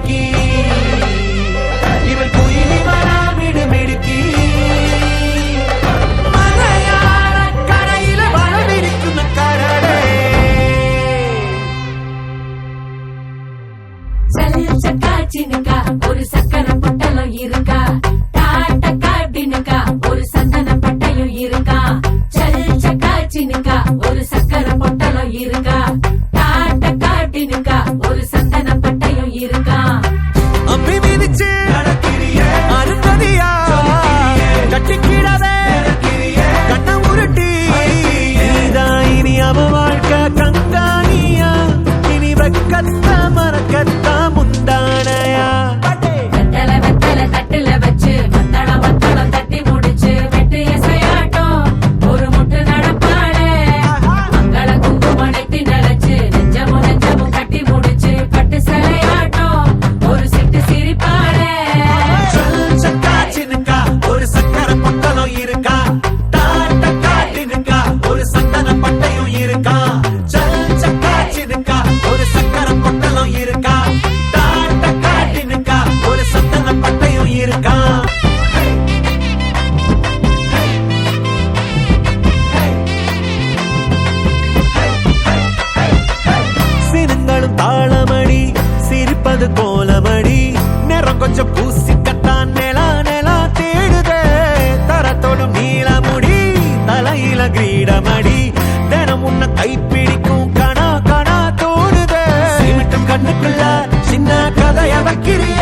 மிடுக்கி இவள் குயிலி வராமிடு மிடுக்கி மலையாள கரையில வளவிருக்கும் கரடே சக்கா சின்னுக்கா ஒரு சக்கரை பொட்டலம் இருக்கா டாட்டக்கா டின்னுக்கா ஒரு சந்தன பட்டையும் இருக்கா சக்கா சின்னுக்கா ஒரு சக்கரை பொட்டலம் இருக்கா டாட்டக்கா டின்னுக்கா ஒரு சந்தன பட்டையும் இருக்கா அம்பி மிதிச்சு அருந்ததியா கட்டிக்கிடவே கண்ண உருட்டி இனி அவ வாழ்க்கை கங்காணியா இனி வெக்கத்த மறக்கத்த முந்தானையா வெத்தல தட்டுல வச்சு மத்தளம் தட்டி முடிச்சு வெட்டு எசையாட்டம் ஒரு முட்டு நடப்பாளே மங்கள குங்குமடைத்தி நினைச்சு நெஞ்சமும் கட்டி முடிச்சு பட்டு சிலையாட்டம் ஒரு சிட்டு சிரிப்பாளே சக்கா சின்னுக்கா ஒரு சக்கரை பொட்டலம் இருக்கா டாட்டக்கா டின்னுக்கா ஒரு சந்தன பட்டையும் இருக்கா சக்கா சின்னுக்கா ஒரு சக்கரை பொட்டலம் இருக்கா டாட்டக்கா டின்னுக்கா ஒரு சந்தன பட்டையும் இருக்கா சினங்களும் தாளமடி சிரிப்பது கோலமடி நேரம் கொஞ்சம் பூசிக்கத்தான் நிலா தேடுதே தரத்தோடும் நீளமுடி தலையில கிரீடமடி தினம் உன்னை கைப்பிடிக்கும் கணா தோடுதே சிமிட்டும் கண்ணுக்குள்ள சின்ன கதைய வைக்கிறிய